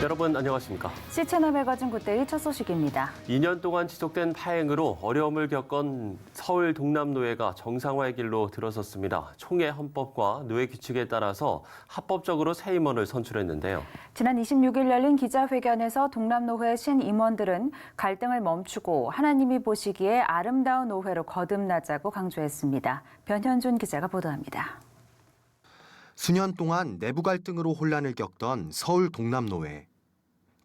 여러분 안녕하십니까? C채널 매거진 굿데이 첫 소식입니다. 2년 동안 지속된 파행으로 어려움을 겪은 서울 동남노회가 정상화의 길로 들어섰습니다. 총회 헌법과 노회 규칙에 따라서 합법적으로 새 임원을 선출했는데요. 지난 26일 열린 기자회견에서 동남노회 신임원들은 갈등을 멈추고 하나님이 보시기에 아름다운 노회로 거듭나자고 강조했습니다. 변현준 기자가 보도합니다. 수년 동안 내부 갈등으로 혼란을 겪던 서울 동남노회.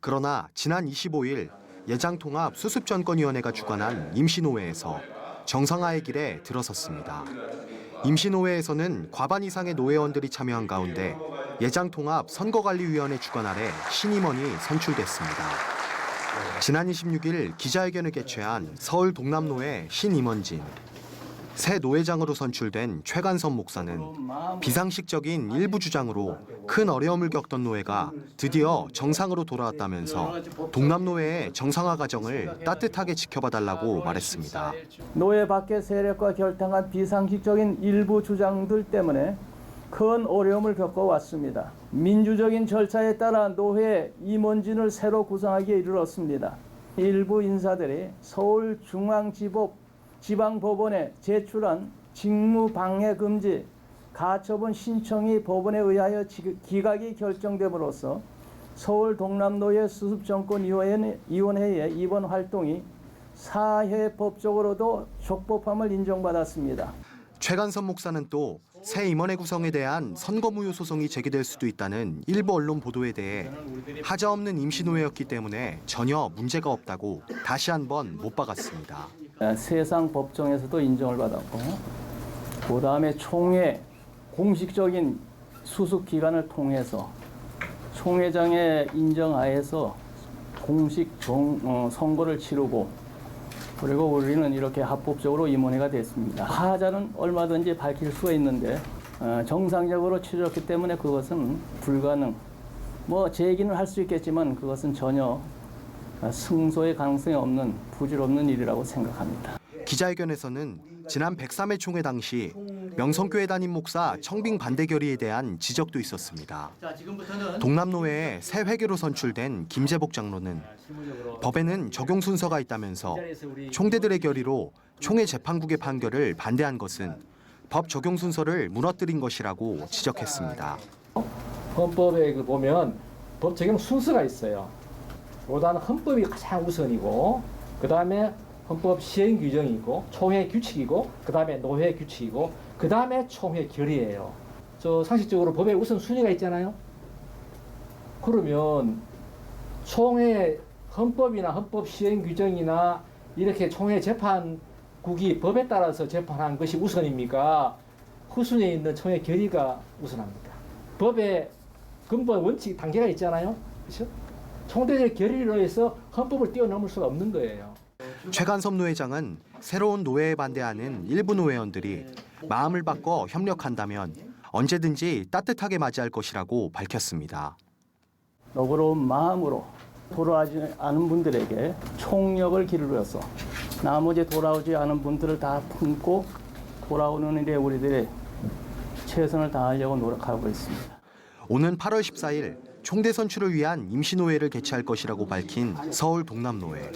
그러나 지난 25일 예장통합 수습전권위원회가 주관한 임시노회에서 정상화의 길에 들어섰습니다. 임시노회에서는 과반 이상의 노회원들이 참여한 가운데 예장통합 선거관리위원회 주관 아래 신임원이 선출됐습니다. 지난 26일 기자회견을 개최한 서울 동남노회 신임원진. 새 노회장으로 선출된 최관섭 목사는 비상식적인 일부 주장으로 큰 어려움을 겪던 노회가 드디어 정상으로 돌아왔다면서 동남노회의 정상화 과정을 따뜻하게 지켜봐달라고 말했습니다. 노회 밖의 세력과 결탁한 비상식적인 일부 주장들 때문에 큰 어려움을 겪어왔습니다. 민주적인 절차에 따라 노회 임원진을 새로 구성하기에 이르렀습니다. 일부 인사들이 서울중앙지방법원에 제출한 직무방해금지 가처분 신청이 법원에 의하여 기각이 결정됨으로써 서울 동남노회 수습정권위원회의 이번 활동이 사회법적으로도 적법함을 인정받았습니다. 최관섭 목사는 또 새 임원회 구성에 대한 선거무효 소송이 제기될 수도 있다는 일부 언론 보도에 대해 하자없는 임시노회였기 때문에 전혀 문제가 없다고 다시 한번 못 박았습니다. 세상 법정에서도 인정을 받았고 그다음에 총회 공식적인 수습 기간을 통해서 총회장의 인정하에서 공식 선거를 치르고 그리고 우리는 이렇게 합법적으로 임원회가 됐습니다. 하자는 얼마든지 밝힐 수가 있는데 정상적으로 치렀기 때문에 그것은 불가능. 제기는 할 수 있겠지만 그것은 전혀 승소의 가능성이 없는 부질없는 일이라고 생각합니다. 기자회견에서는 지난 103회 총회 당시 명성교회 담임 목사 청빙 반대 결의에 대한 지적도 있었습니다. 동남노회의 새 회계로 선출된 김재복 장로는 법에는 적용 순서가 있다면서 총대들의 결의로 총회 재판국의 판결을 반대한 것은 법 적용 순서를 무너뜨린 것이라고 지적했습니다. 헌법에 보면 법 적용 순서가 있어요. 보다는 헌법이 가장 우선이고 그 다음에 헌법 시행 규정이고 총회 규칙이고 그 다음에 노회 규칙이고 그 다음에 총회 결의예요. 상식적으로 법에 우선 순위가 있잖아요. 그러면 총회 헌법이나 헌법 시행 규정이나 이렇게 총회 재판국이 법에 따라서 재판한 것이 우선입니까? 후순위에 있는 총회 결의가 우선합니다. 법에 근본 원칙 단계가 있잖아요. 그렇죠? 총대의 결의로 해서 헌법을 뛰어넘을 수가 없는 거예요. 최관섭 노회장은 새로운 노회에 반대하는 일부 노회원들이 마음을 바꿔 협력한다면 언제든지 따뜻하게 맞이할 것이라고 밝혔습니다. 너그러운 마음으로 돌아오지 않은 분들에게 총력을 기울여서 나머지 돌아오지 않은 분들을 다 품고 돌아오는 일에 우리들의 최선을 다하려고 노력하고 있습니다. 오는 8월 14일 총대 선출을 위한 임시노회를 개최할 것이라고 밝힌 서울 동남노회.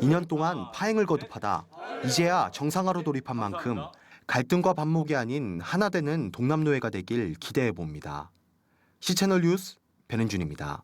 2년 동안 파행을 거듭하다 이제야 정상화로 돌입한 만큼 갈등과 반목이 아닌 하나 되는 동남노회가 되길 기대해 봅니다. C채널 뉴스 변현준입니다.